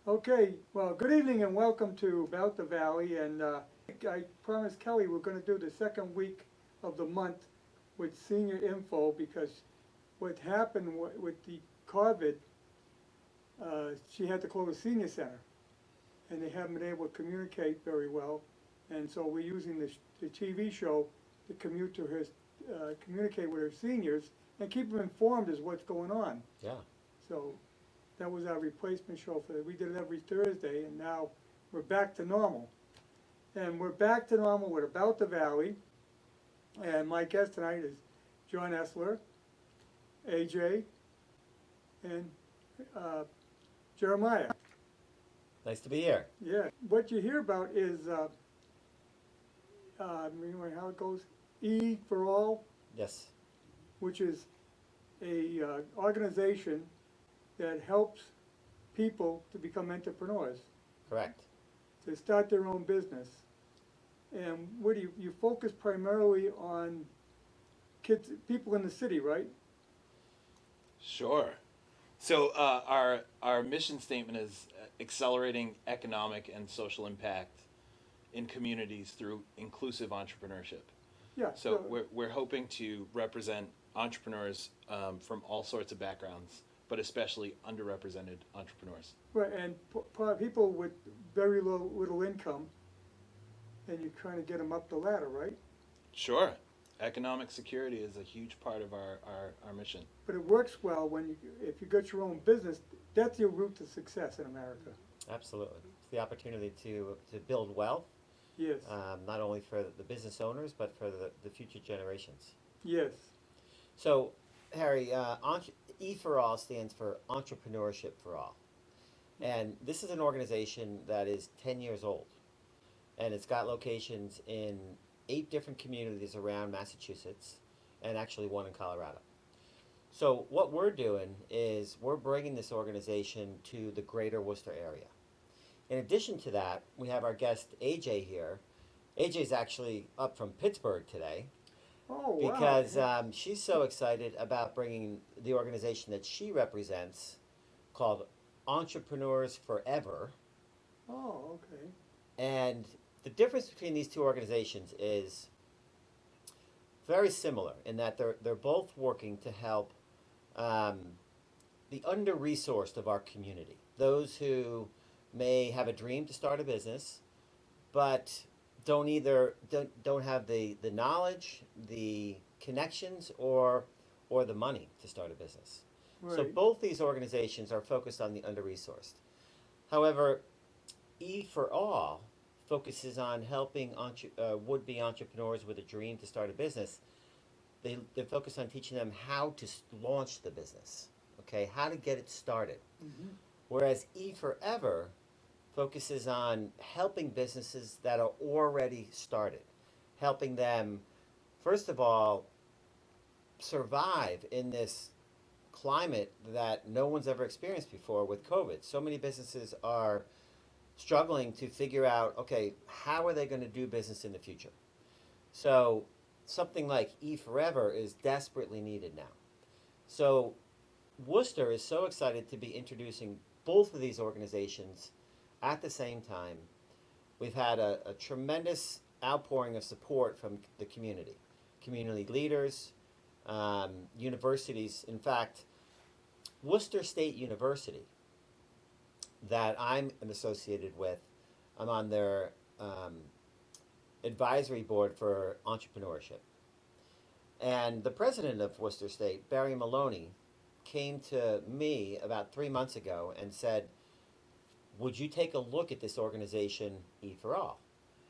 Okay, well, good evening and welcome to About the Valley. And I promised Kelly we're going to do the second week of the month with senior info because what happened with the COVID, she had to close the senior center, and they haven't been able to communicate very well. And so we're using the TV show to communicate with her seniors and keep them informed as what's going on. Yeah. So that was our replacement show for that. We did it every Thursday, and now we're back to normal. And we're back to normal with About the Valley. And my guest tonight is John Essler, AJ, and Jeremiah. Nice to be here. Yeah. What you hear about is, anyway, how it goes, E for All, Yes. which is a organization that helps people to become entrepreneurs, Correct. to start their own business. And what do you focus primarily on kids, people in the city, right? Sure. So our mission statement is accelerating economic and social impact in communities through inclusive entrepreneurship. Yeah. So we're hoping to represent entrepreneurs from all sorts of backgrounds, but especially underrepresented entrepreneurs. Right, and people with very little income, and you're trying to get them up the ladder, right? Sure. Economic security is a huge part of our mission. But it works well when if you got your own business, that's your route to success in America. Absolutely. It's the opportunity to build wealth, Yes, not only for the business owners, but for the future generations. yes, So, Harry, E for All stands for Entrepreneurship for All. And this is an organization that is 10 years old. And it's got locations in 8 different communities around Massachusetts, and actually 1 in Colorado. So what we're doing is we're bringing this organization to the greater Worcester area. In addition to that, we have our guest AJ here. AJ's actually up from Pittsburgh today oh, wow. because she's so excited about bringing the organization that she represents called Entrepreneurs Forever. Oh, okay. And the difference between these two organizations is very similar in that they're both working to help the under-resourced of our community, those who may have a dream to start a business, but don't have the knowledge, the connections, or the money to start a business. Right. So both these organizations are focused on the under-resourced. However, E for All focuses on helping would-be entrepreneurs with a dream to start a business. They focus on teaching them how to launch the business, okay, how to get it started. Mm-hmm. Whereas E Forever focuses on helping businesses that are already started, helping them, first of all, survive in this climate that no one's ever experienced before with COVID. So many businesses are struggling to figure out, okay, how are they going to do business in the future? So something like E Forever is desperately needed now. So Worcester is so excited to be introducing both of these organizations at the same time. We've had a tremendous outpouring of support from the community leaders, universities. In fact, Worcester State University, that I'm associated with, I'm on their advisory board for entrepreneurship. And the president of Worcester State, Barry Maloney, came to me about 3 months ago and said, would you take a look at this organization, E for All,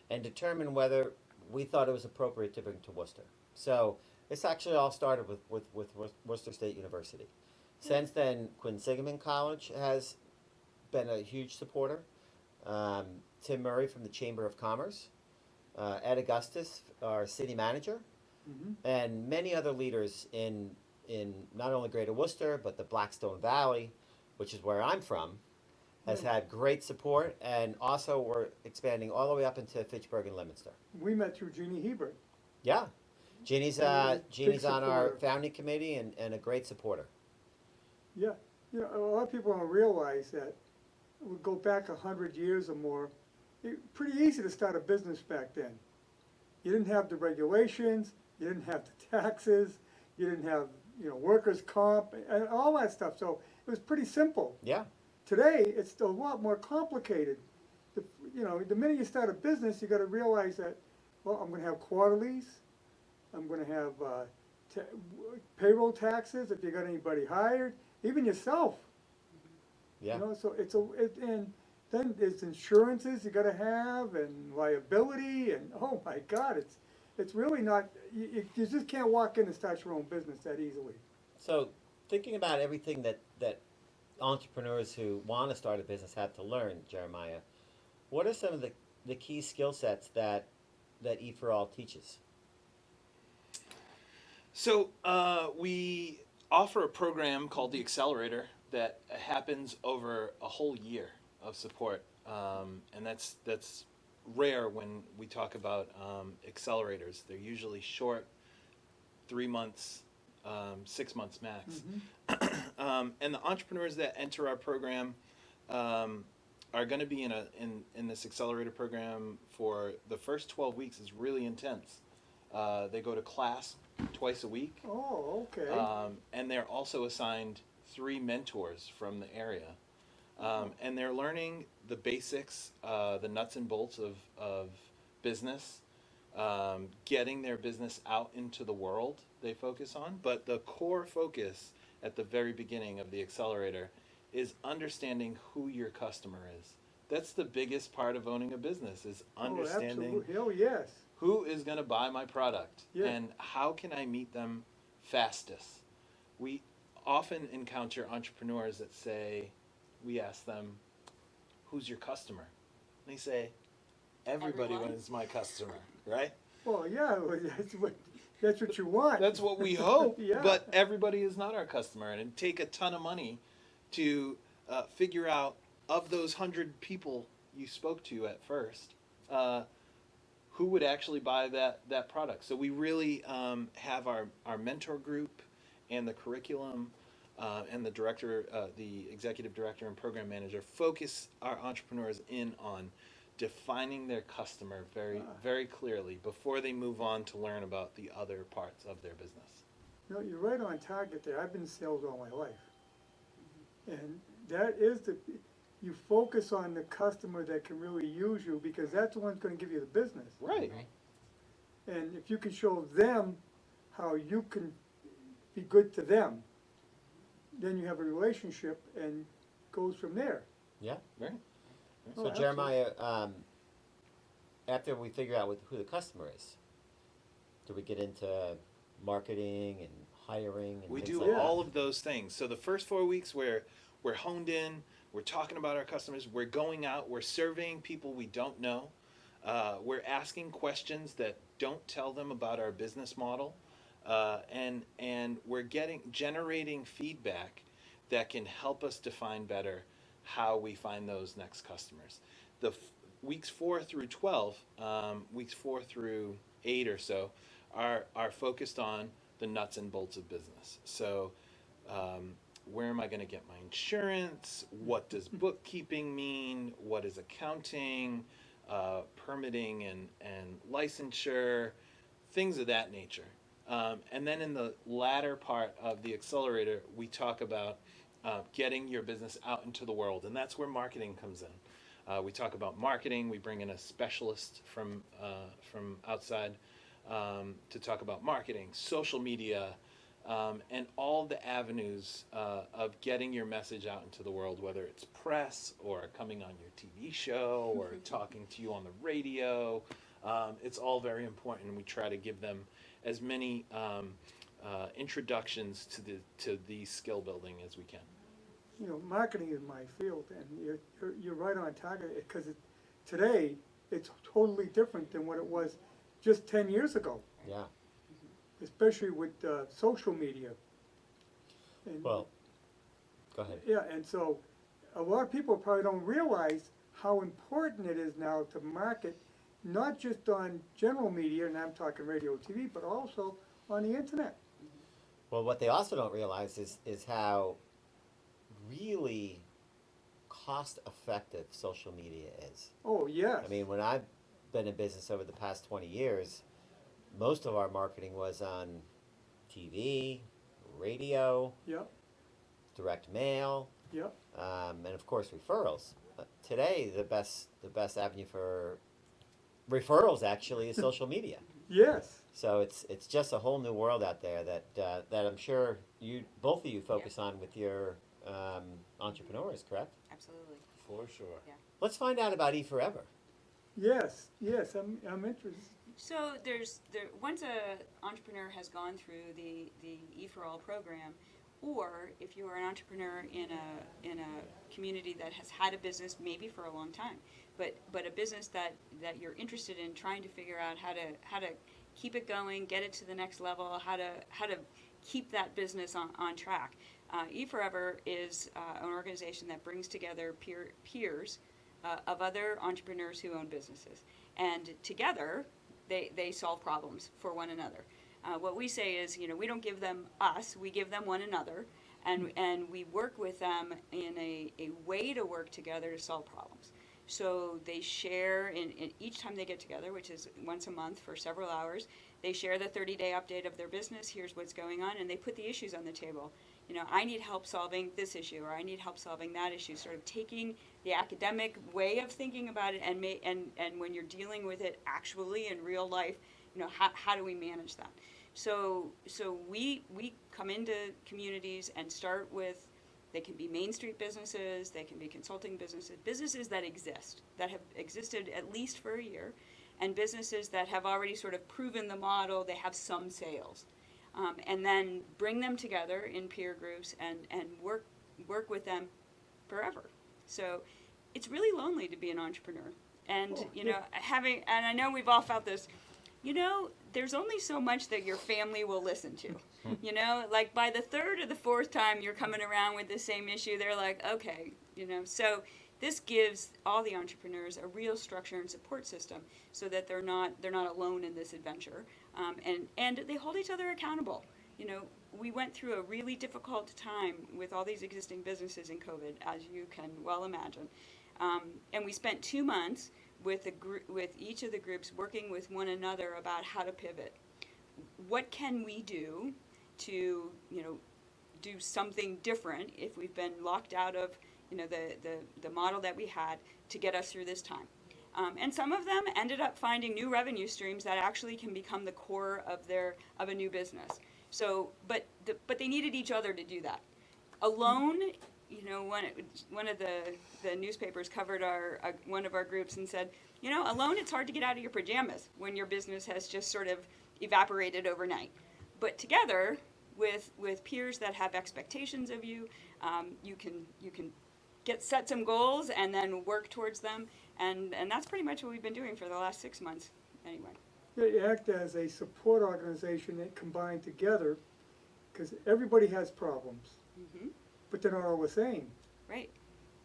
and determine whether we thought it was appropriate to bring to Worcester. So this actually all started with Worcester State University. Since then, Quinsigamond College has been a huge supporter. Tim Murray from the Chamber of Commerce, Ed Augustus, our city manager, Mm-hmm. and many other leaders in not only Greater Worcester, but the Blackstone Valley, which is where I'm from, has had great support, and also we're expanding all the way up into Fitchburg and Leominster. We met through Jeannie Hebert. Yeah. Jeannie's Big on our supporter. founding committee and a great supporter. Yeah, you know, a lot of people don't realize that we go back 100 years or more, pretty easy to start a business back then. You didn't have the regulations, you didn't have the taxes, you didn't have, workers' comp, and all that stuff, so it was pretty simple. Yeah. Today, it's a lot more complicated. The minute you start a business, you gotta realize that, well, I'm gonna have quarterlies, I'm gonna have payroll taxes, if you got anybody hired, even yourself. Yeah. So and then there's insurances you gotta have, and liability, and oh my God, it's really not, you just can't walk in and start your own business that easily. So thinking about everything that entrepreneurs who want to start a business have to learn, Jeremiah, what are some of the key skill sets that E for All teaches? So we offer a program called the Accelerator that happens over a whole year of support, and that's rare when we talk about accelerators. They're usually short, 3 months, 6 months max. Mm-hmm. And the entrepreneurs that enter our program are going to be in this accelerator program for the first 12 weeks. Is really intense. They go to class twice a week. Oh, okay. And they're also assigned 3 mentors from the area. And they're learning the basics, the nuts and bolts of business, getting their business out into the world they focus on. But the core focus at the very beginning of the accelerator is understanding who your customer is. That's the biggest part of owning a business, is understanding Oh, yes. who is going to buy my product, Yeah. and how can I meet them fastest. We often encounter entrepreneurs that say, we ask them, who's your customer? And they say, everybody Everyone. is my customer, right? Well, yeah, that's what you want. That's what we hope, Yeah. but everybody is not our customer. And it'd take a ton of money to figure out, of those 100 people you spoke to at first, who would actually buy that product. So we really have our mentor group and the curriculum and the executive director and program manager focus our entrepreneurs in on defining their customer very clearly before they move on to learn about the other parts of their business. You're right on target there. I've been in sales all my life. And that is you focus on the customer that can really use you, because that's the one that's gonna give you the business. Right. And if you can show them how you can be good to them, then you have a relationship and goes from there. Yeah. Right. So Oh, Jeremiah, after we figure out who the customer is, do we get into marketing and hiring and We things do like that? all of those things. So the first 4 weeks we're honed in, we're talking about our customers, we're going out, we're surveying people we don't know, we're asking questions that don't tell them about our business model, and we're generating feedback that can help us define better how we find those next customers. The weeks 4 through 12, weeks 4 through 8 or so, are focused on the nuts and bolts of business. So where am I going to get my insurance? What does bookkeeping mean? What is accounting, permitting and licensure, things of that nature. And then in the latter part of the accelerator, we talk about getting your business out into the world, and that's where marketing comes in. We talk about marketing. We bring in a specialist from outside to talk about marketing, social media, and all the avenues of getting your message out into the world, whether it's press or coming on your TV show or talking to you on the radio. It's all very important, and we try to give them as many introductions to the skill building as we can. Marketing is my field, and you're right on target, because today it's totally different than what it was just 10 years ago, Yeah. especially with social media. And, Well, go ahead. yeah, and so a lot of people probably don't realize how important it is now to market, not just on general media, and I'm talking radio, TV, but also on the internet. Well, what they also don't realize is how really cost effective social media is. Oh, yes. I mean, when I've been in business over the past 20 years, most of our marketing was on TV, radio, Yep, direct mail, yep, and of course referrals. Today, the best avenue for referrals actually is social media. yes. So it's just a whole new world out there that I'm sure both of you focus on with your entrepreneurs, correct? Absolutely. For sure. Let's find out about E4Ever. Yes, I'm interested. So once a entrepreneur has gone through the E for All program, or if you are an entrepreneur in a community that has had a business maybe for a long time, but a business that you're interested in trying to figure out how to keep it going, get it to the next level, how to keep that business on track. E4Ever is an organization that brings together peers of other entrepreneurs who own businesses, and together they solve problems for one another. What we say is, we don't give them us, we give them one another, and we work with them in a way to work together to solve problems. So they share in each time they get together, which is once a month for several hours, they share the 30-day update of their business. Here's what's going on, and they put the issues on the table. I need help solving this issue, or I need help solving that issue. Sort of taking the academic way of thinking about it, and when you're dealing with it actually in real life, how do we manage that? So we come into communities and start with. They can be Main Street businesses, they can be consulting businesses that exist, that have existed at least for a year, and businesses that have already sort of proven the model, they have some sales. And then bring them together in peer groups and work with them forever. So it's really lonely to be an entrepreneur. And, and I know we've all felt this, there's only so much that your family will listen to. Like by the third or the fourth time you're coming around with the same issue, they're like, okay, So this gives all the entrepreneurs a real structure and support system so that they're not alone in this adventure, and they hold each other accountable. We went through a really difficult time with all these existing businesses in COVID, as you can well imagine, and we spent 2 months with each of the groups working with one another about how to pivot. What can we do to do something different if we've been locked out of the model that we had to get us through this time? And some of them ended up finding new revenue streams that actually can become the core of a new business. So, but they needed each other to do that. Alone, one of the newspapers covered one of our groups and said, alone it's hard to get out of your pajamas when your business has just sort of evaporated overnight. But together, with peers that have expectations of you, you can set some goals and then work towards them, and that's pretty much what we've been doing for the last 6 months, anyway. They act as a support organization that combined together, because everybody has problems, Mm-hmm. but they're not all the same. Right.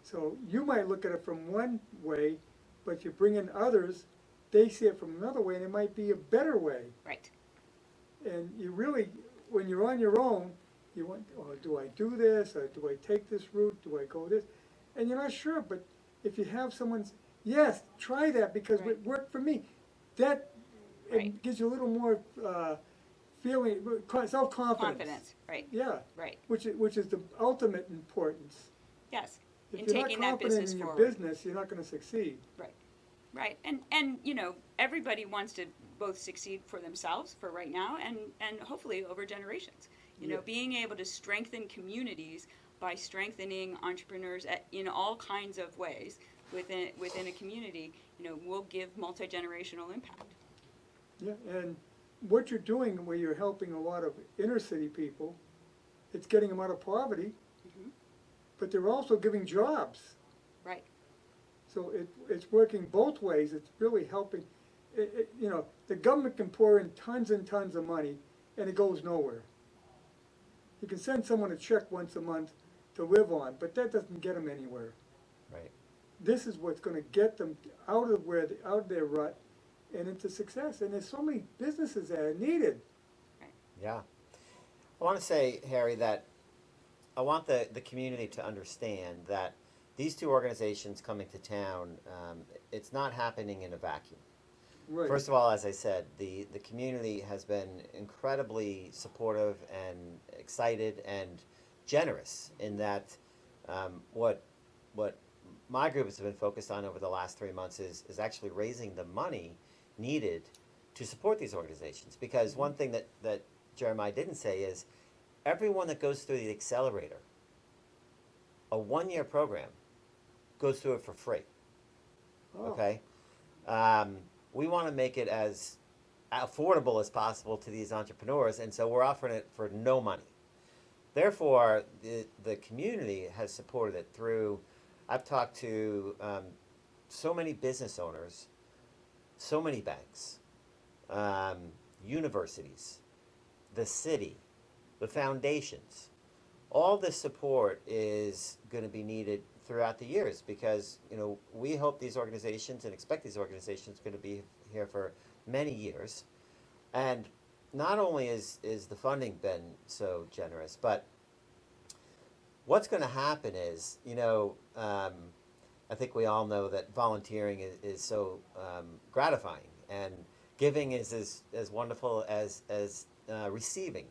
So you might look at it from one way, but you bring in others, they see it from another way, and it might be a better way. Right. And you really, when you're on your own, you want, oh, do I do this, or do I take this route, do I go this? And you're not sure, but if you have someone's, yes, try that because Right. it worked for me. That Right. it gives you a little more feeling, self-confidence. Confidence. Right. Yeah, Right. which is the ultimate importance. Yes. If In you're not taking that confident business in your forward. business, you're not going to succeed. Right. And everybody wants to both succeed for themselves for right now and hopefully over generations. Yeah. Being able to strengthen communities by strengthening entrepreneurs in all kinds of ways within a community, will give multi-generational impact. Yeah, and what you're doing where you're helping a lot of inner city people, it's getting them out of poverty, Mhm. but they're also giving jobs. Right. So it's working both ways. It's really helping. The government can pour in tons and tons of money, and it goes nowhere. You can send someone a check once a month to live on, but that doesn't get them anywhere. Right. This is what's going to get them out of their rut and into success. And there's so many businesses that are needed. Yeah. I want to say, Harry, that I want the community to understand that these two organizations coming to town, it's not happening in a vacuum. Right. First of all, as I said, the community has been incredibly supportive and excited and generous in that what my group has been focused on over the last 3 months is actually raising the money needed to support these organizations. Because one thing that Jeremiah didn't say is everyone that goes through the accelerator, a 1-year program, goes through it for free. Oh. Okay? We want to make it as affordable as possible to these entrepreneurs, and so we're offering it for no money. Therefore, the community has supported it through, I've talked to so many business owners, so many banks, universities, the city, the foundations. All this support is going to be needed throughout the years because, we hope these organizations and expect these organizations are going to be here for many years. And not only is the funding been so generous, but what's going to happen is, I think we all know that volunteering is so gratifying, and giving is as wonderful as receiving.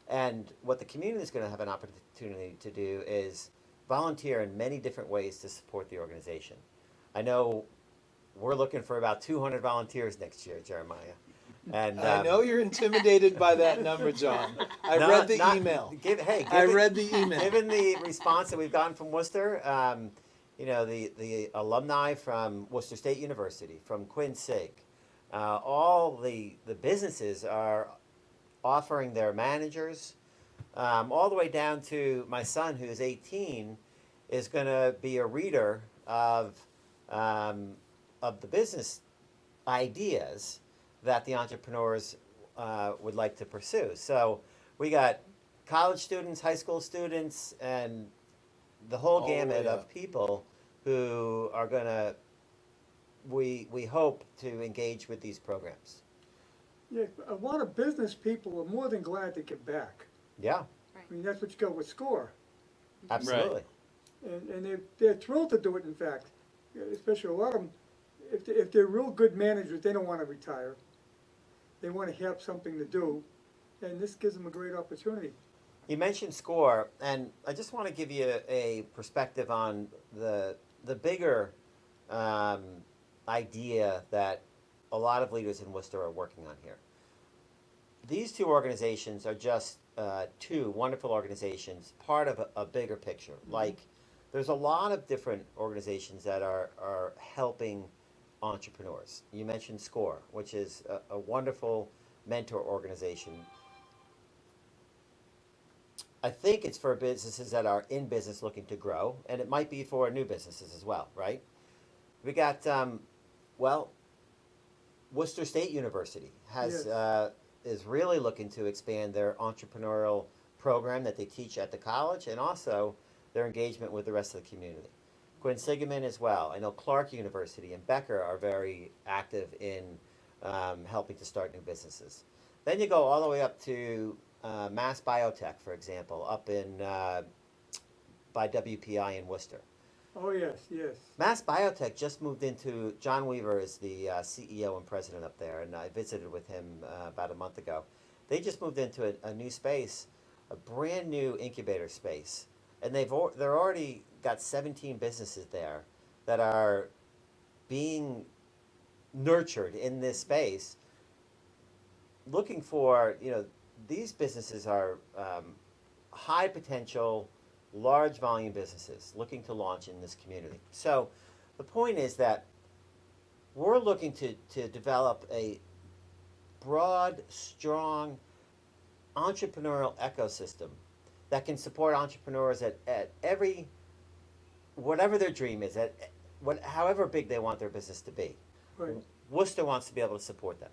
And what the community is going to have an opportunity to do is volunteer in many different ways to support the organization. I know we're looking for about 200 volunteers next year, Jeremiah. And I know you're intimidated by that number, John. I read the email. I read the email. Given the response that we've gotten from Worcester, the alumni from Worcester State University, from Quinn Sig, all the businesses are offering their managers, all the way down to my son, who's 18, is going to be a reader of the business ideas that the entrepreneurs would like to pursue. So we got college students, high school students, and the whole gamut of people who are going to, we hope to engage with these programs. Yeah, a lot of business people are more than glad to give back. Yeah, I mean, that's what you got with SCORE. absolutely. And they're thrilled to do it, in fact. Especially a lot of them, if they're real good managers, they don't want to retire. They want to have something to do, and this gives them a great opportunity. You mentioned SCORE, and I just want to give you a perspective on the bigger idea that a lot of leaders in Worcester are working on here. These two organizations are just two wonderful organizations, part of a bigger picture. Mm-hmm. Like, there's a lot of different organizations that are helping entrepreneurs. You mentioned SCORE, which is a wonderful mentor organization. I think it's for businesses that are in business looking to grow, and it might be for new businesses as well, right? We got, Worcester State University has is really looking to expand their entrepreneurial program that they teach at the college, and also their engagement with the rest of the community. Quinn Sigmund as well. I know Clark University and Becker are very active in helping to start new businesses. Then you go all the way up to Mass Biotech, for example, up in by WPI in Worcester. Oh, yes, yes. Mass Biotech just moved into, John Weaver is the CEO and president up there, and I visited with him about a month ago. They just moved into a new space, a brand new incubator space, and they're already got 17 businesses there that are being nurtured in this space, looking for, these businesses are high potential, large volume businesses looking to launch in this community. So the point is that we're looking to develop a broad, strong entrepreneurial ecosystem that can support entrepreneurs at every, whatever their dream is, however big they want their business to be. Right. Worcester wants to be able to support them.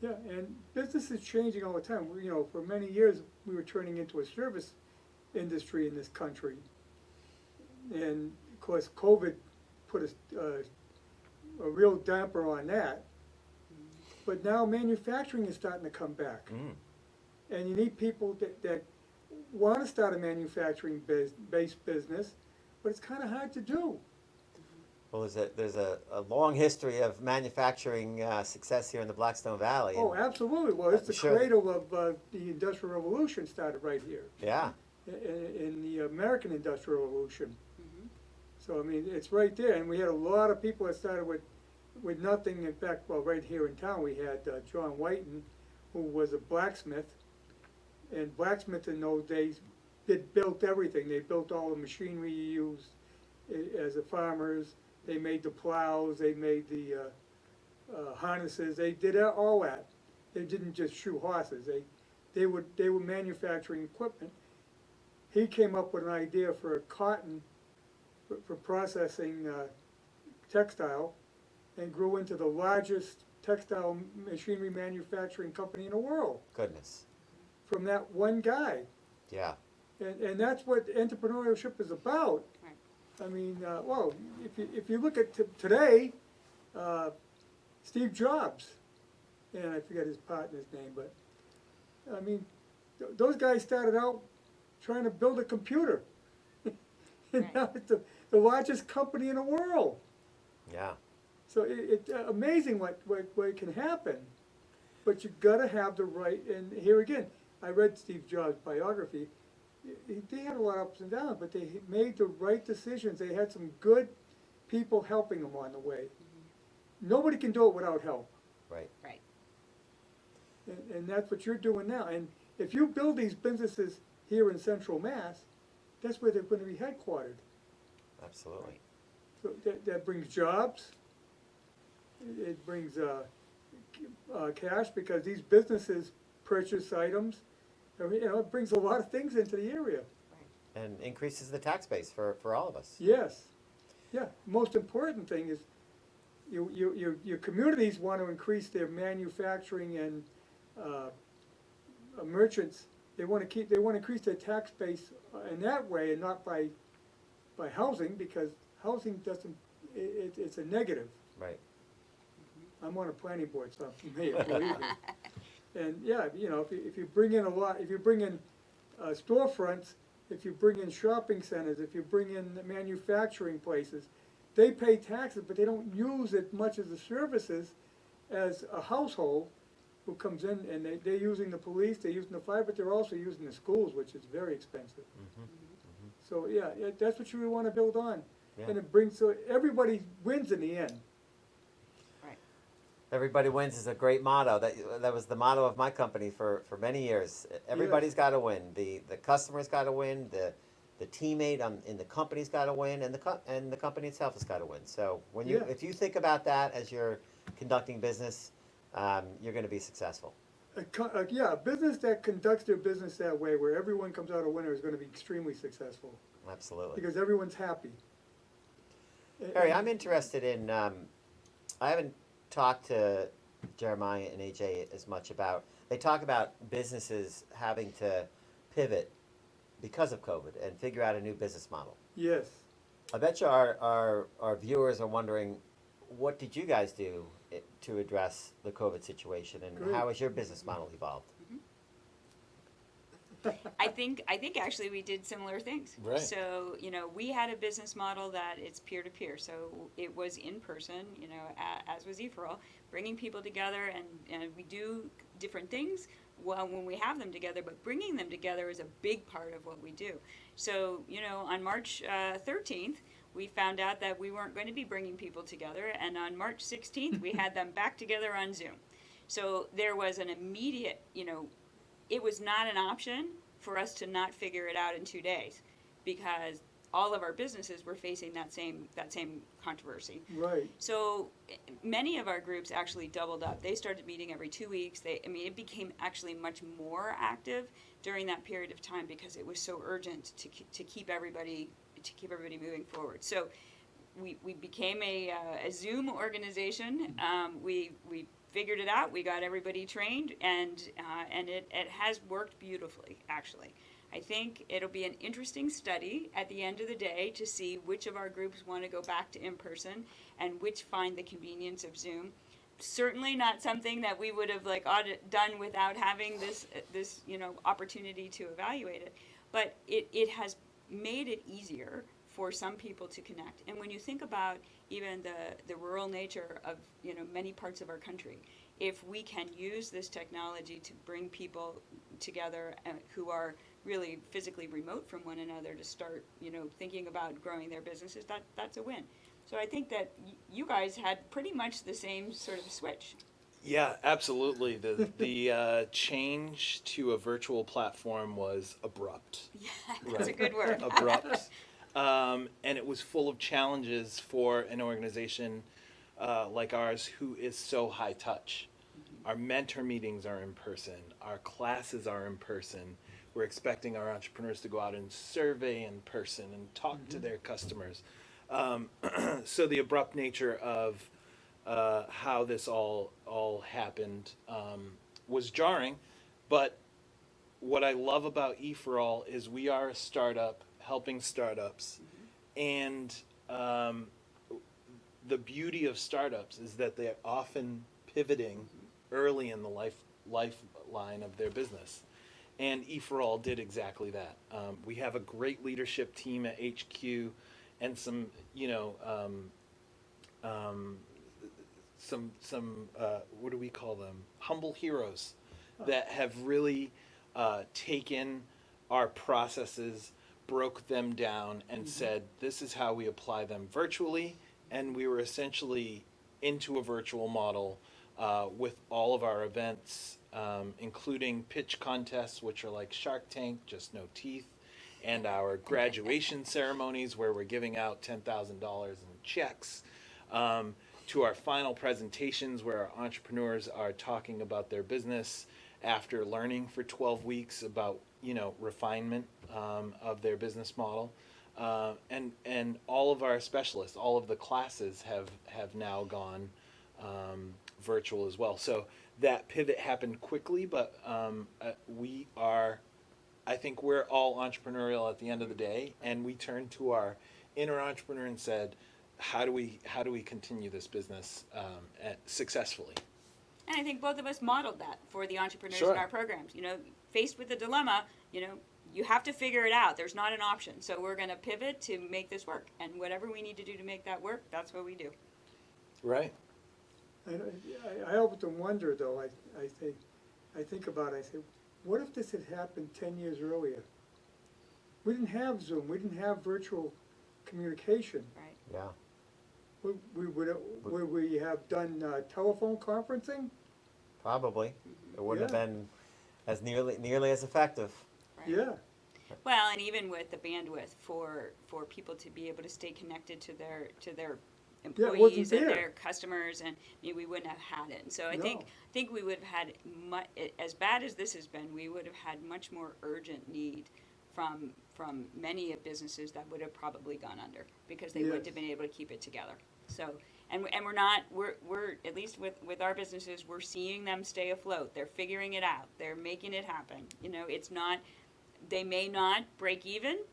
Yeah, and business is changing all the time. For many years, we were turning into a service industry in this country. And, of course, COVID put a real damper on that. But now manufacturing is starting to come back. And you need people that want to start a manufacturing based business, but it's kind of hard to do. Well, there's a long history of manufacturing success here in the Blackstone Valley. Oh, and- absolutely. Well, it's the Sure. cradle of the Industrial Revolution started right here, Yeah, in the American Industrial Revolution. Mhm. So, I mean, it's right there, and we had a lot of people that started with nothing. In fact, well, right here in town, we had John Whiten, who was a blacksmith, and blacksmiths in those days built everything. They built all the machinery you used as a farmers. They made the plows, they made the harnesses, they did all that. They didn't just shoe horses, they were manufacturing equipment. He came up with an idea for cotton, for processing textile, and grew into the largest textile machinery manufacturing company in the world, goodness. from that one guy. Yeah, And that's what entrepreneurship is about. Right. I mean, well, if you look at today, Steve Jobs, and I forget his partner's name, but, I mean, those guys started out trying to build a computer. And Right. now it's the largest company in the world. yeah. So it's amazing what can happen. But you gotta have the right, and here again, I read Steve Jobs' biography. They had a lot of ups and downs, but they made the right decisions. They had some good people helping them on the way. Nobody can do it without help, Right. Right. and that's what you're doing now. And if you build these businesses here in Central Mass, that's where they're gonna be headquartered. Absolutely. So that brings jobs. It brings cash, because these businesses purchase items. I mean, it brings a lot of things into the area. And increases the tax base for all of us. Yes, yeah. Most important thing is your communities want to increase their manufacturing and merchants. They want to increase their tax base in that way, and not by housing, because housing doesn't. It's a negative. Right. I'm on a planning board, so I'm familiar, believe me. And yeah, if you bring in if you bring in storefronts, if you bring in shopping centers, if you bring in manufacturing places, they pay taxes, but they don't use as much of the services as a household who comes in, and they're using the police, they're using the fire, but they're also using the schools, which is very expensive. So yeah, that's what you want to build on. Yeah. And it brings, so everybody wins in the end. Everybody wins is a great motto. That was the motto of my company for many years. Everybody's got to win. The customer's got to win. The teammate in the company's got to win, and the company itself has got to win. So if you think about that as you're conducting business, you're going to be successful. A business that conducts their business that way, where everyone comes out a winner, is going to be extremely successful, Absolutely. because everyone's happy. Harry, I'm interested in. I haven't talked to Jeremiah and AJ as much about. They talk about businesses having to pivot because of COVID and figure out a new business model. Yes. I bet you our viewers are wondering, what did you guys do to address the COVID situation, and Great. how has your business model evolved? I think actually we did similar things. Right. So, we had a business model that it's peer-to-peer. So it was in person, as was E4All, bringing people together, and we do different things when we have them together, but bringing them together is a big part of what we do. So, on March 13th, we found out that we weren't going to be bringing people together, and on March 16th, we had them back together on Zoom. So there was an immediate, it was not an option for us to not figure it out in 2 days, because all of our businesses were facing that same controversy. Right. So many of our groups actually doubled up. They started meeting every 2 weeks. It became actually much more active during that period of time, because it was so urgent to keep everybody moving forward. So we became a Zoom organization. We figured it out. We got everybody trained, and it has worked beautifully, actually. I think it'll be an interesting study at the end of the day to see which of our groups want to go back to in-person and which find the convenience of Zoom. Certainly not something that we would have done without having this opportunity to evaluate it, but it has made it easier for some people to connect. And when you think about even the rural nature of, you know, many parts of our country, if we can use this technology to bring people together who are really physically remote from one another to start, you know, thinking about growing their businesses, that's a win. So I think that you guys had pretty much the same sort of switch. Yeah, absolutely. The change to a virtual platform was abrupt. Yeah, that's a Right. good word. Abrupt. And it was full of challenges for an organization like ours who is so high touch. Our mentor meetings are in person. Our classes are in person. We're expecting our entrepreneurs to go out and survey in person and talk to their customers. So the abrupt nature of how this all happened was jarring, but what I love about E4All is we are a startup helping startups, and the beauty of startups is that they're often pivoting early in the lifeline of their business, and E4All did exactly that. We have a great leadership team at HQ, and some some what do we call them? Humble heroes that have really taken our processes, broke them down, and said, this is how we apply them virtually. And we were essentially into a virtual model with all of our events, including pitch contests, which are like Shark Tank, just no teeth, and our graduation ceremonies where we're giving out $10,000 in checks. To our final presentations where our entrepreneurs are talking about their business after learning for 12 weeks about, you know, refinement of their business model. And all of our specialists, all of the classes have now gone virtual as well. So that pivot happened quickly, but I think we're all entrepreneurial at the end of the day, and we turned to our inner entrepreneur and said, how do we continue this business successfully? And I think both of us modeled that for the entrepreneurs Sure. in our programs. You know, faced with a dilemma, you know, you have to figure it out. There's not an option. So we're going to pivot to make this work. And whatever we need to do to make that work, that's what we do. Right. I often wonder, though, I think about it, I say, what if this had happened 10 years earlier? We didn't have Zoom, we didn't have virtual communication. Right. Yeah. Would we have done telephone conferencing? Probably. It wouldn't Yeah. have been as nearly as effective. Right. Yeah, Well, and even with the bandwidth for people to be able to stay connected to their wasn't employees and there. their customers, and we wouldn't have had it. And so I No. think we would have had as bad as this has been, we would have had much more urgent need from many of businesses that would have probably gone under because they wouldn't Yes. have been able to keep it together. So and we're at least with our businesses, we're seeing them stay afloat. They're figuring it out. They're making it happen. You know, it's not, they may not break even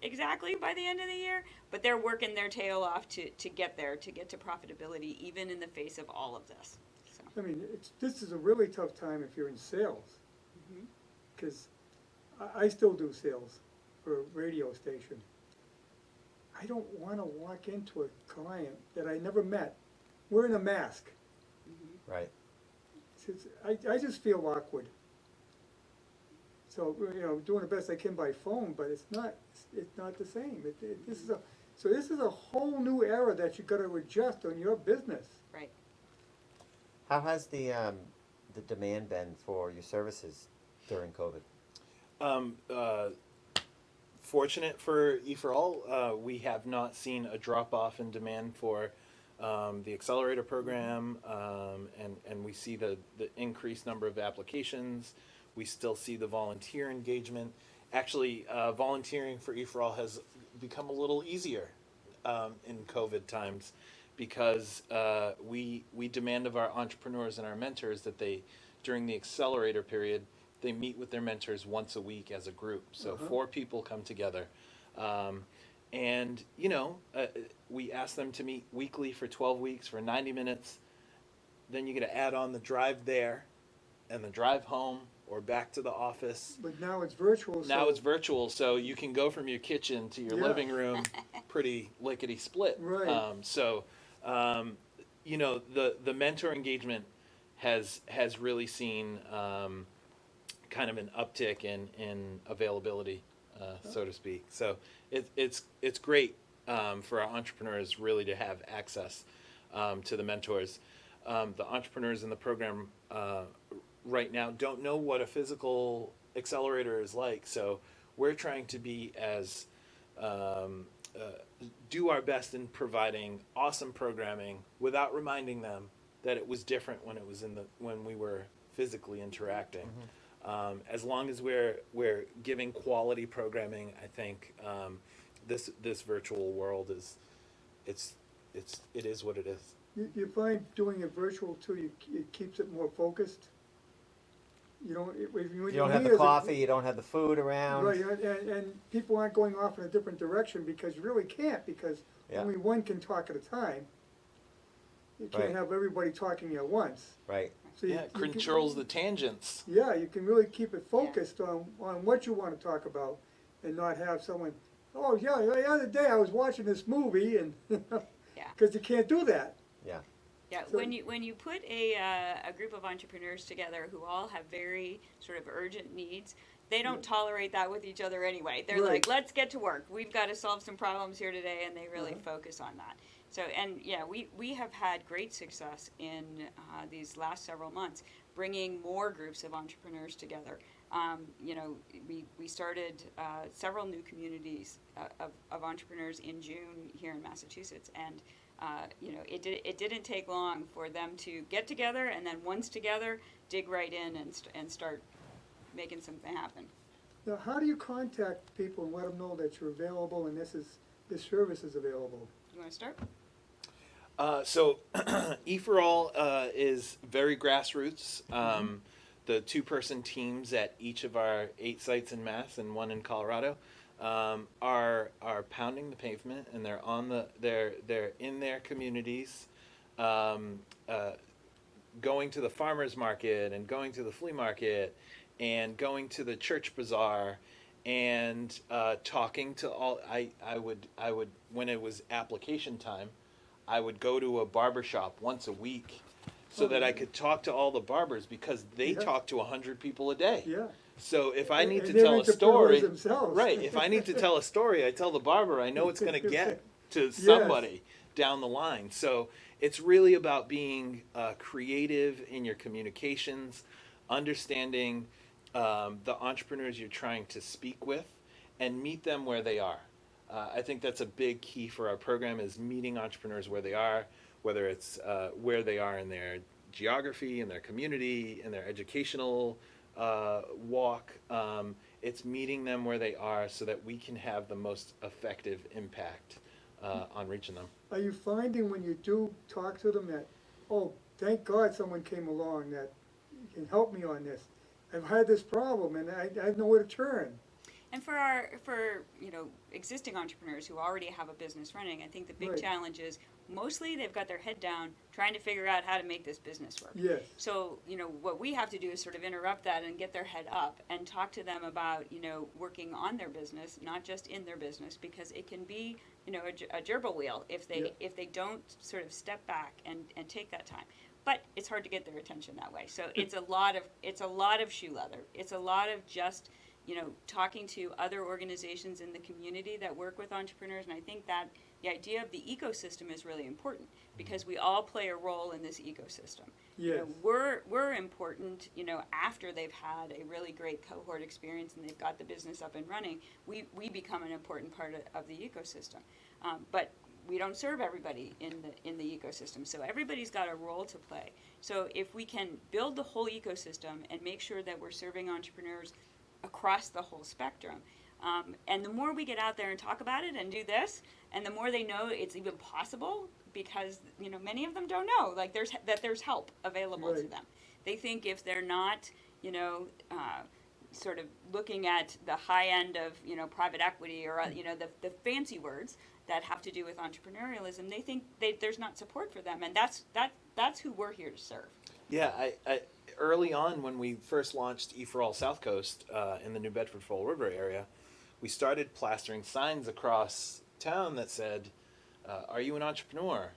exactly by the end of the year, but they're working their tail off to get there, to get to profitability, even in the face of all of this. So, I mean, this is a really tough time if you're in sales, Mhm. because I still do sales for a radio station. I don't want to walk into a client that I never met wearing a mask. Right. I just feel awkward. So, you know, doing the best I can by phone, but it's not the same. This is a whole new era that you've got to adjust on your business. right. How has the demand been for your services during COVID? Fortunate for E4All, we have not seen a drop off in demand for the accelerator program, and we see the increased number of applications. We still see the volunteer engagement. Actually, volunteering for E4All has become a little easier in COVID times because we demand of our entrepreneurs and our mentors that they, during the accelerator period, they meet with their mentors once a week as a group. So 4 people come together. And, you know, we ask them to meet weekly for 12 weeks for 90 minutes. Then you get to add on the drive there and the drive home or back to the office. But now it's virtual, so. Now it's virtual, so you can go from your kitchen to your Yeah. living room pretty lickety split. Right. You know, the mentor engagement has really seen kind of an uptick in availability, so to speak. So it's great for our entrepreneurs really to have access to the mentors. The entrepreneurs in the program right now don't know what a physical accelerator is like, so we're trying to be as do our best in providing awesome programming without reminding them that it was different when we were physically interacting. As long as we're giving quality programming, I think this virtual world it is what it is. You find doing it virtual too, it keeps it more focused? You don't, You don't have the coffee, you don't have the food around. Right, and people aren't going off in a different direction because you really can't, because Yeah. only one can talk at a time. You can't Right. have everybody talking at once. Right. So Yeah, controls the tangents. Yeah, you can really keep it focused on what you want to talk about and not have someone, oh, yeah, the other day I was watching this movie and, Yeah. because you can't do that. Yeah. Yeah, So- when you put a group of entrepreneurs together who all have very sort of urgent needs, they don't tolerate that with each other anyway. They're Right. like, let's get to work. We've got to solve some problems here today, and they really Uh-huh. focus on that. So, and yeah, we have had great success in these last several months, bringing more groups of entrepreneurs together. You know, we started several new communities of entrepreneurs in June here in Massachusetts, and you know, it didn't take long for them to get together, and then once together, dig right in and start making something happen. Now, how do you contact people and let them know that you're available and this service is available? You want to start? So E for All is very grassroots. The two-person teams at each of our 8 sites in Mass and 1 in Colorado are pounding the pavement, and they're in their communities, going to the farmers market and going to the flea market and going to the church bazaar and talking to all. I would when it was application time, I would go to a barber shop once a week so that I could talk to all the barbers, because they Yeah. talk to 100 people a day. Yeah. So if I need And to they're tell a entrepreneurs story, themselves. right? If I need to tell a story, I tell the barber. I know it's going to get to somebody down the line. So it's really about being creative in your communications, understanding the entrepreneurs you're trying to speak with, and meet them where they are. I think that's a big key for our program, is meeting entrepreneurs where they are, whether it's where they are in their geography, in their community, in their educational walk. It's meeting them where they are so that we can have the most effective impact on reaching them. Are you finding when you do talk to them that, oh, thank God someone came along that can help me on this. I've had this problem and I have nowhere to turn. And for you know, existing entrepreneurs who already have a business running, I think the big Right. challenge is mostly they've got their head down trying to figure out how to make this business work. Yes. So, you know, what we have to do is sort of interrupt that and get their head up and talk to them about, you know, working on their business, not just in their business, because it can be, you know, a gerbil wheel if they don't sort of step back and take that time. But it's hard to get their attention that way. So it's a lot of shoe leather. It's a lot of just, you know, talking to other organizations in the community that work with entrepreneurs. And I think that the idea of the ecosystem is really important, because we all play a role in this ecosystem. You Yes. know, we're important, you know, after they've had a really great cohort experience and they've got the business up and running, we become an important part of the ecosystem. But we don't serve everybody in the ecosystem, so everybody's got a role to play. So if we can build the whole ecosystem and make sure that we're serving entrepreneurs across the whole spectrum, and the more we get out there and talk about it and do this, and the more they know it's even possible, because, you know, many of them don't know, like, there's help available to Right. them. They think if they're not, you know, sort of looking at the high end of, you know, private equity or, you know, the fancy words that have to do with entrepreneurialism, they think there's not support for them, and that's who we're here to serve. Yeah, early on when we first launched E for All South Coast in the New Bedford Fall River area, we started plastering signs across town that said, "Are you an entrepreneur?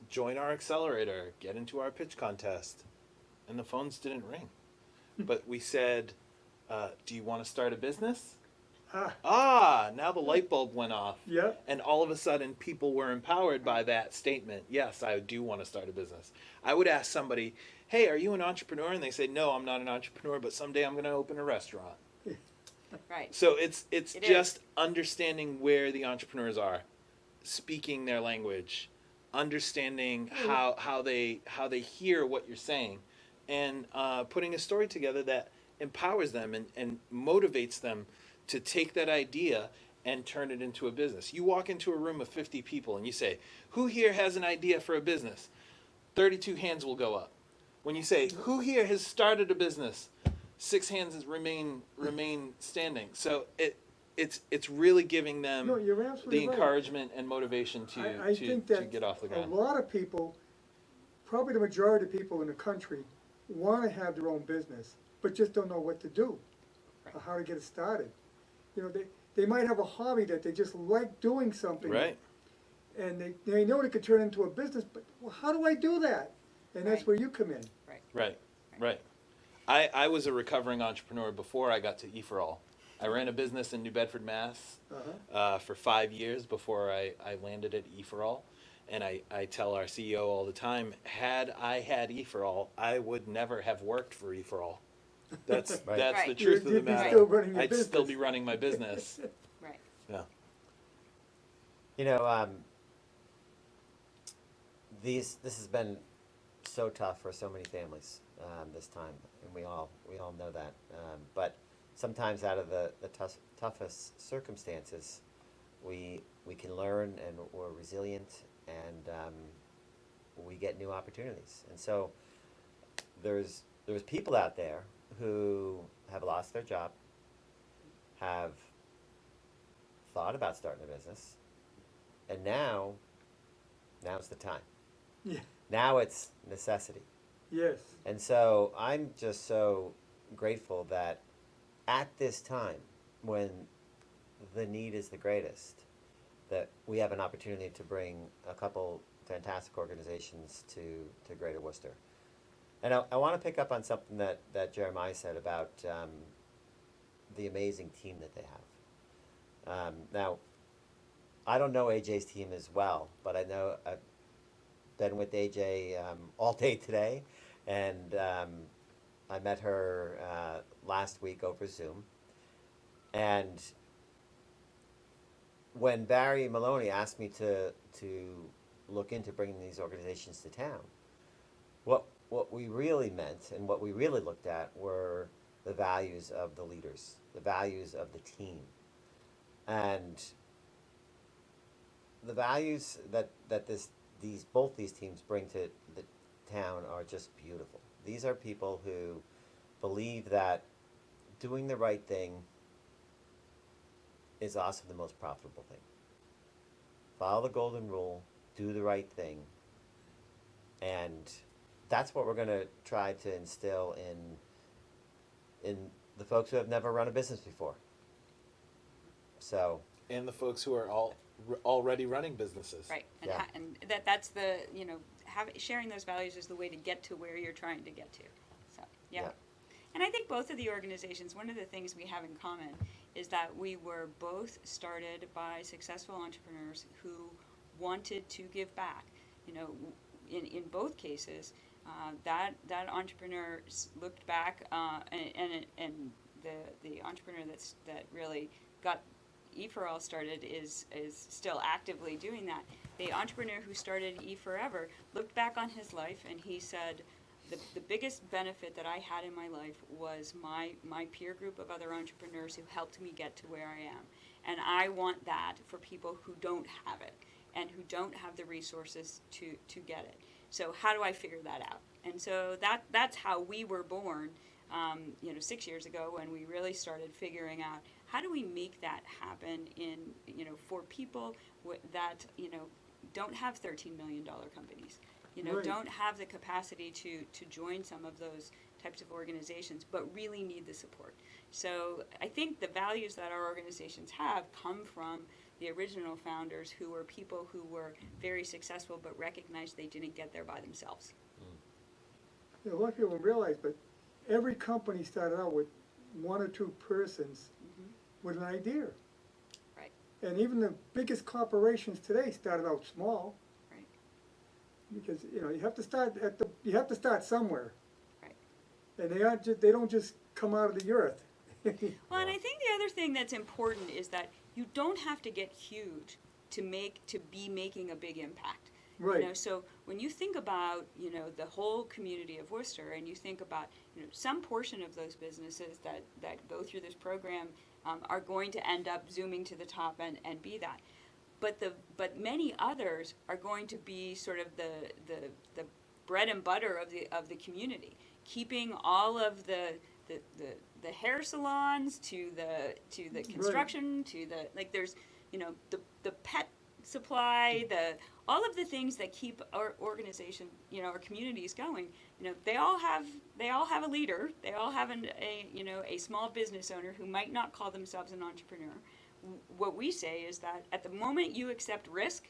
Join our accelerator. Get into our pitch contest." And the phones didn't ring, but we said, "Do you want to start a business?" Now the light bulb went off. Yeah. And all of a sudden, people were empowered by that statement. Yes, I do want to start a business. I would ask somebody, "Hey, are you an entrepreneur?" And they say, "No, I'm not an entrepreneur, but someday I'm going to open a restaurant." Right. So it's It just is. understanding where the entrepreneurs are, speaking their language, understanding how they hear what you're saying, and putting a story together that empowers them and motivates them to take that idea and turn it into a business. You walk into a room of 50 people and you say, "Who here has an idea for a business?" 32 hands will go up. When you say, "Who here has started a business?" 6 hands remain standing. So it's really giving them No, you're absolutely the right. encouragement and motivation I think that get off the a ground. lot of people, probably the majority of people in the country, want to have their own business, but just don't know what to do or how to get it started. You know, they might have a hobby that they just like doing something. Right. And they know they could turn it into a business, but well, how do I do that? And that's Right. where you come in. Right. I was a recovering entrepreneur before I got to E for All. I ran a business in New Bedford, Mass. For 5 years before I landed at E for All. And I tell our CEO all the time, had I had E for All, I would never have worked for E for All. That's Right. that's Right. the truth of the You'd be matter. still running your I'd still business. be running my business. Right. Yeah. You know, this has been so tough for so many families this time, and we all know that. But sometimes out of the toughest circumstances, we can learn, and we're resilient, and we get new opportunities. And so there's people out there who have lost their job, have thought about starting a business, and now's the time. Yeah. Now it's necessity. Yes. And so I'm just so grateful that at this time, when the need is the greatest, that we have an opportunity to bring a couple fantastic organizations to Greater Worcester. And I want to pick up on something that Jeremiah said about the amazing team that they have. Now, I don't know AJ's team as well, but I know I've been with AJ all day today, and I met her last week over Zoom. And when Barry Maloney asked me to look into bringing these organizations to town, what we really meant and what we really looked at were the values of the leaders, the values of the team, and the values that both these teams bring to the town are just beautiful. These are people who believe that doing the right thing is also the most profitable thing. Follow the golden rule, do the right thing, and that's what we're going to try to instill in the folks who have never run a business before. So, And the folks who are already running businesses. Right. And, Yeah. and that's the, sharing those values is the way to get to where you're trying to get to. So, yeah. Yeah. And I think both of the organizations, one of the things we have in common is that we were both started by successful entrepreneurs who wanted to give back. In both cases, that entrepreneur looked back, and the entrepreneur that really got E4All started is still actively doing that. The entrepreneur who started E4Ever looked back on his life and he said, the biggest benefit that I had in my life was my peer group of other entrepreneurs who helped me get to where I am. And I want that for people who don't have it and who don't have the resources to get it. So how do I figure that out? And so that's how we were born, 6 years ago, when we really started figuring out how do we make that happen for people that don't have $13 million companies, Right. don't have the capacity to join some of those types of organizations, but really need the support. So I think the values that our organizations have come from the original founders, who were people who were very successful but recognized they didn't get there by themselves. You know, a lot of people don't realize, but every company started out with one or two persons with an idea. Right. And even the biggest corporations today started out small. Right. Because, you know, you have to start somewhere. Right. And they don't just come out of the earth. Well, and I think the other thing that's important is that you don't have to get huge to be making a big impact. Right. You know, so when you think about, you know, the whole community of Worcester, and you think about, you know, some portion of those businesses that go through this program are going to end up zooming to the top and be that. But many others are going to be sort of the bread and butter of the community, keeping all of the hair salons to the construction to the, like, there's, you know, the pet supply, all of the things that keep our organization, you know, our communities going. You know, they all have a leader. They all have a small business owner who might not call themselves an entrepreneur. What we say is that at the moment you accept risk,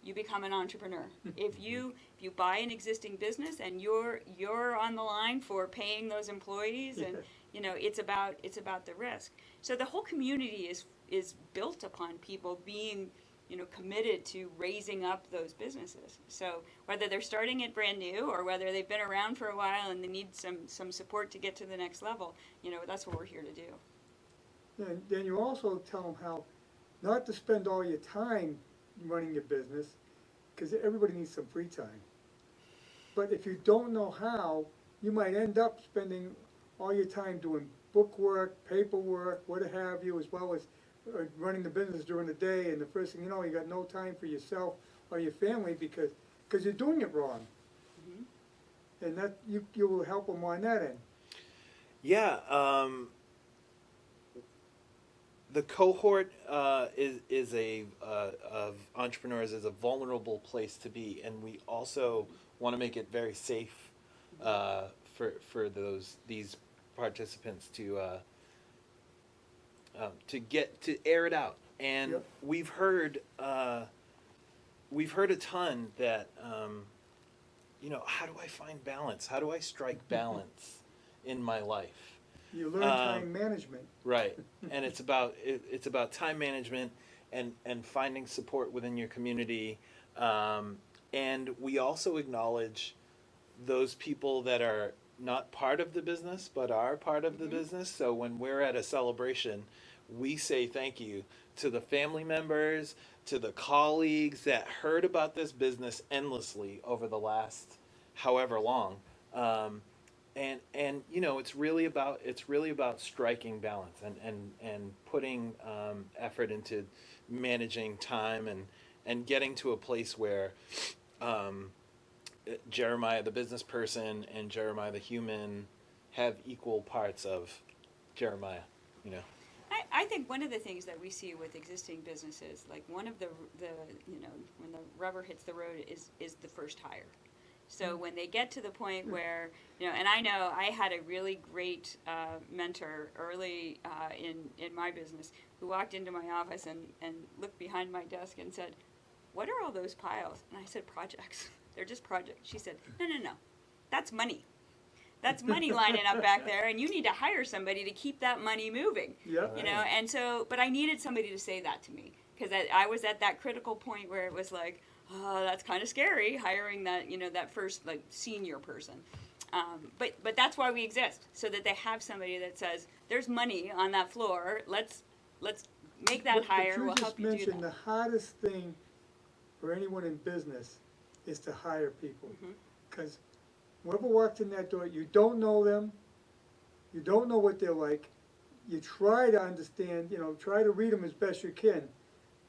you become an entrepreneur. If you buy an existing business and you're on the line for paying those employees, and you know, it's about the risk. So the whole community is built upon people being, you know, committed to raising up those businesses. So whether they're starting it brand new or whether they've been around for a while and they need some support to get to the next level, you know, that's what we're here to do. And then you also tell them how not to spend all your time running your business, because everybody needs some free time. But if you don't know how, you might end up spending all your time doing book work, paperwork, what have you, as well as running the business during the day, and the first thing you know, you got no time for yourself or your family because you're doing it wrong. Mm-hmm. And that you will help them on that end. Yeah, the cohort is of entrepreneurs is a vulnerable place to be, and we also want to make it very safe for these participants to get to air it out. And Yep. we've heard a ton that you know, how do I find balance? How do I strike balance in my life? You learn time management. Right, and it's about time management and finding support within your community, and we also acknowledge those people that are not part of the business but are part of the business. So when we're at a celebration, we say thank you to the family members, to the colleagues that heard about this business endlessly over the last however long. And you know, it's really about striking balance and putting effort into managing time and getting to a place where Jeremiah the business person and Jeremiah the human have equal parts of Jeremiah, you know. I think one of the things that we see with existing businesses, like one of the you know, when the rubber hits the road is the first hire. So when they get to the point where, you know, and I know I had a really great mentor early in my business who walked into my office and looked behind my desk and said, "What are all those piles?" And I said, "Projects. They're just projects." She said, No. That's money. That's money lining up back there, and you need to hire somebody to keep that money moving." Yep. You know, and so, but I needed somebody to say that to me, because I was at that critical point where it was like, oh, that's kind of scary, hiring that, you know, that first, like, senior person. But that's why we exist, so that they have somebody that says, there's money on that floor, let's make that hire, we'll help you do But you just mentioned that. the hardest thing for anyone in business is to hire people. Because whoever walks in that door, you don't know them, you don't know what they're like, you try to understand, you know, try to read them as best you can,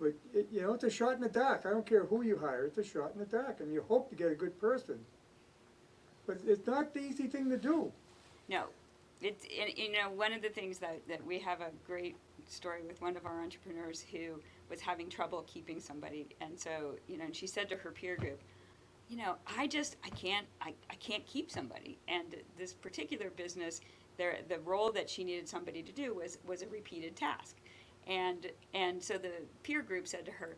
but, you know, it's a shot in the dark. I don't care who you hire, it's a shot in the dark, and you hope to get a good person. But it's not the easy thing to do. No, it's, you know, one of the things that we have a great story with one of our entrepreneurs who was having trouble keeping somebody, and so, you know, and she said to her peer group, you know, I can't keep somebody. And this particular business, the role that she needed somebody to do was a repeated task. And so the peer group said to her,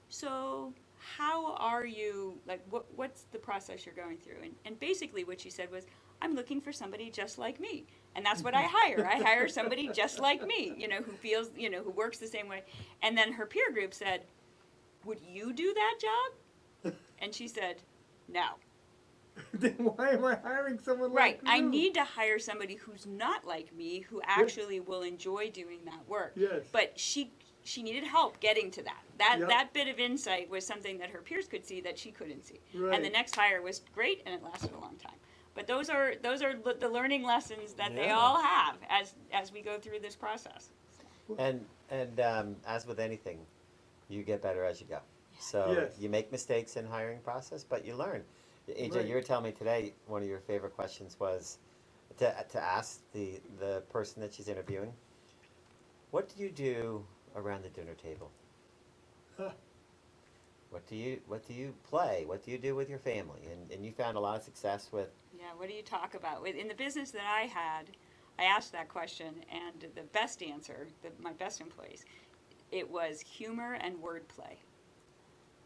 so how are you, like, what's the process you're going through? And basically what she said was, I'm looking for somebody just like me. And that's what I hire. I hire somebody just like me, you know, who feels, you know, who works the same way. And then her peer group said, would you do that job? And she said, no. Then why am I hiring someone Right. like you? I need to hire somebody who's not like me, who actually will enjoy doing that work. Yes. But she needed help getting to that. Yep. That bit of insight was something that her peers could see that she couldn't see. Right. And the next hire was great, and it lasted a long time. But those are the learning lessons that they Yeah. all have as we go through this process. And as with anything, you get better as you go. So Yes. you make mistakes in hiring process, but you learn. AJ, Right. you were telling me today one of your favorite questions was to ask the person that she's interviewing, what do you do around the dinner table? Huh. What do you play? What do you do with your family? And you found a lot of success with. Yeah, what do you talk about? In the business that I had, I asked that question, and the best answer, my best employees, it was humor and wordplay.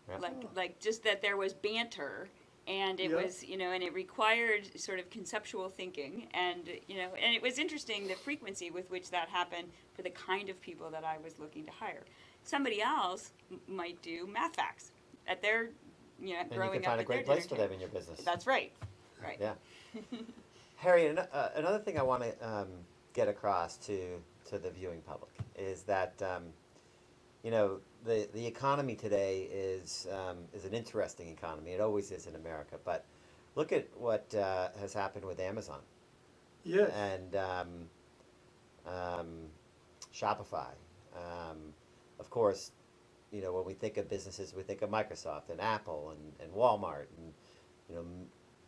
Yeah. Like just that there was banter, and it Yeah. was, you know, and it required sort of conceptual thinking, and, you know, and it was interesting the frequency with which that happened for the kind of people that I was looking to hire. Somebody else might do math facts at their, you know, And you growing can up find a at their great place dinner for table. them in your business. That's right. Right. Yeah. Harry, another thing I want to get across to the viewing public is that you know the economy today is an interesting economy. It always is in America, but look at what has happened with Amazon Yes. and Shopify. Of course, you know when we think of businesses, we think of Microsoft and Apple and Walmart and you know.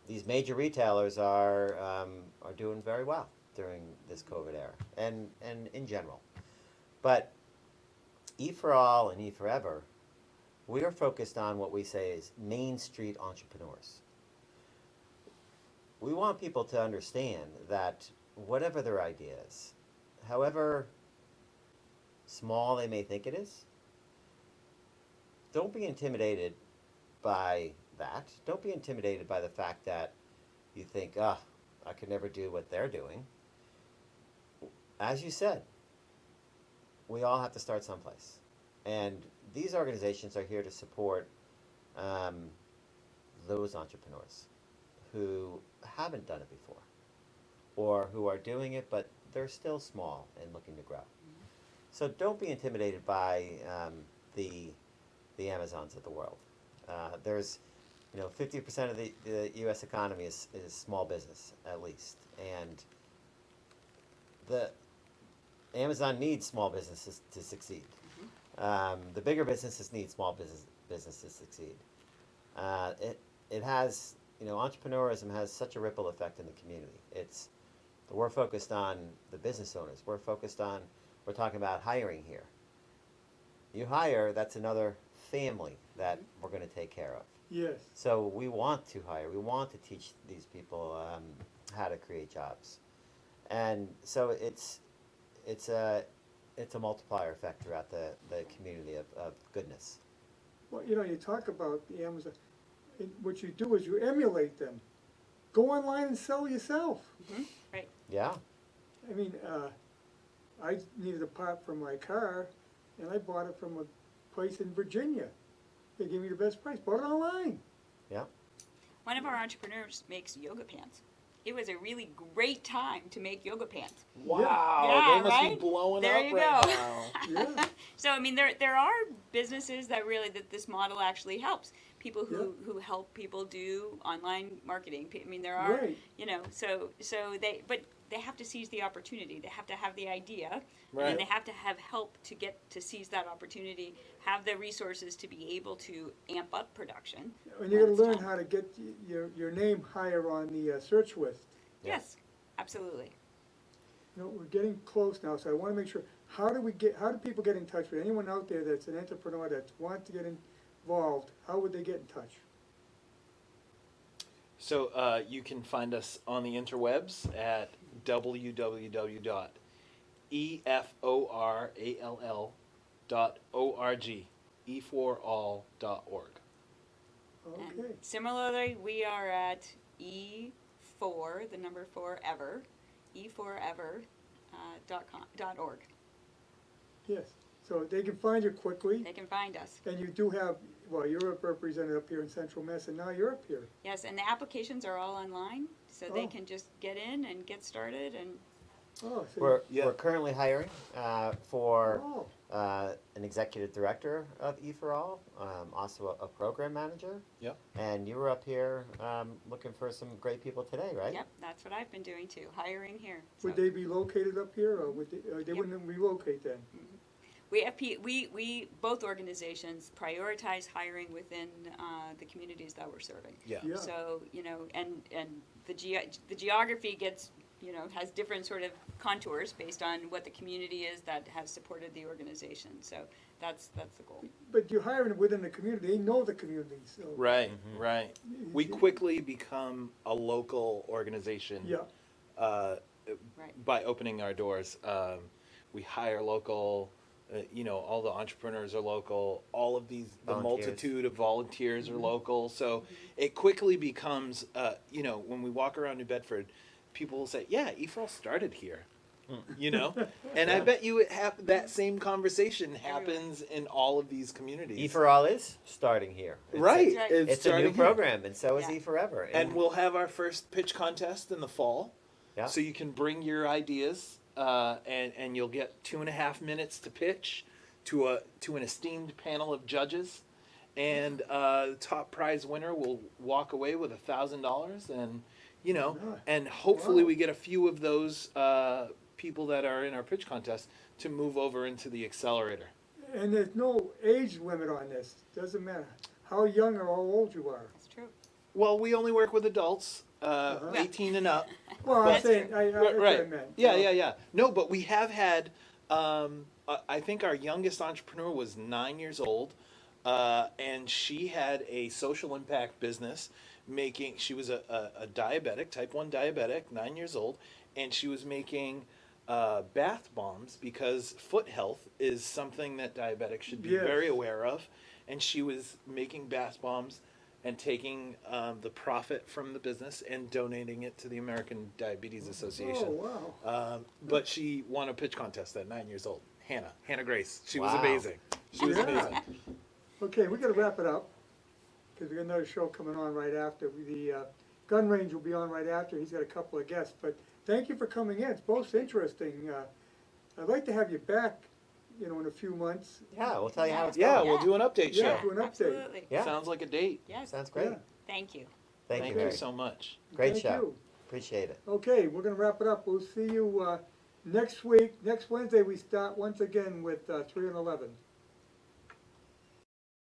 These major retailers are doing very well during this COVID era and in general. But E for All and E Forever, we are focused on what we say is Main Street entrepreneurs. We want people to understand that whatever their idea is, however small they may think it is, don't be intimidated by that. Don't be intimidated by the fact that you think, I could never do what they're doing. As you said, we all have to start someplace. And these organizations are here to support those entrepreneurs who haven't done it before or who are doing it, but they're still small and looking to grow. Mm-hmm. So don't be intimidated by the Amazons of the world. There's 50% of the U.S. economy is small business, at least. And the Amazon needs small businesses to succeed. The bigger businesses need small businesses to succeed. It has, entrepreneurism has such a ripple effect in the community. We're focused on the business owners. We're talking about hiring here. You hire, that's another family that we're going to take care of. Yes. So we want to hire. We want to teach these people how to create jobs, and so it's a multiplier effect throughout the community of goodness. Well, you talk about the Amazon. What you do is you emulate them. Go online and sell yourself. Mm-hmm. Right. Yeah. I mean, I needed a part for my car, and I bought it from a place in Virginia. They gave me the best price. Bought it online. Yeah. One of our entrepreneurs makes yoga pants. It was a really great time to make yoga pants. Wow, Yeah, they must right? be blowing There up you right go. now. Yeah. So I mean, there are businesses that this model actually helps. People who help people do online marketing. I mean, there are, Right. but they have to seize the opportunity. They have to have the idea, Right. and they have to have help to get to seize that opportunity. Have the resources to be able to amp up production. And you got to when learn it's time. how to get your name higher on the search list. Yeah. Yes, absolutely. We're getting close now, so I want to make sure. How do people get in touch with anyone out there that's an entrepreneur that wants to get involved? How would they get in touch? So you can find us on the interwebs at www.eforall.org, e4all.org. Okay, And similarly, we are at E4, the number 4 ever, e4ever.org. yes, so they can find you quickly, They can find us. and you do have, well, you're represented up here in Central Mass, and now you're up here. Yes, and the applications are all online, so they Oh. can just get in and get started. And Oh, so, We're currently hiring for oh, an executive director of E4All, also a program manager. Yep. And you were up here looking for some great people today, right? yep, that's what I've been doing too, hiring here. would So they be located up here, or would they, Yep. wouldn't relocate then? we have we both organizations prioritize hiring within the communities that we're serving. Yeah. Yeah. So and the geography gets has different sort of contours based on what the community is that has supported the organization. So that's the goal. But you're hiring within the community, they know the community, so. Right, right. We quickly become a local organization. Yeah, Right. By opening our doors. We hire local, all the entrepreneurs are local, all of the Volunteers. multitude of volunteers are local. So it quickly becomes, when we walk around New Bedford, people will say, yeah, EFRL started here. And I bet you that same conversation happens in all of these communities. E4All is starting here. Right. Right. It's a new starting here. program, and so is Yeah. E4Ever. And we'll have our first pitch contest in the fall. Yeah. So you can bring your ideas, and you'll get 2.5 minutes to pitch to an esteemed panel of judges, and the top prize winner will walk away with $1,000, and and hopefully Wow. we get a few of those people that are in our pitch contest to move over into the accelerator. and there's no age limit on this, doesn't matter how young or how old you are. That's true. Well, we only work with adults, Uh-huh. 18 and up. Well, I'm That's saying, that's what I Right. meant. Yeah. No, but we have had. I think our youngest entrepreneur was 9 years old, and she had a social impact business. She was a diabetic, type 1 diabetic, 9 years old, and she was making bath bombs because foot health is something that diabetics should be Yes. very aware of, and she was making bath bombs and taking the profit from the business and donating it to the American Diabetes Association. Oh, wow. But she won a pitch contest at 9 years old. Hannah Grace. She was Wow. amazing. She was Yeah. amazing. Okay, we gotta wrap it up, because we got another show coming on right after. The gun range will be on right after, he's got a couple of guests, but thank you for coming in, it's most interesting. I'd like to have you back, in a few months. Yeah, we'll tell you how it's Yeah, going. we'll do an update Yeah, show. do an update. Absolutely. Yeah. Sounds like a date. Yes. Sounds great. Yeah. Thank you. Thank you, you Erik. so much. Great Thank show. you. Appreciate it. Okay, we're gonna wrap it up, we'll see you next week. Next Wednesday, we start once again with 3 and 11.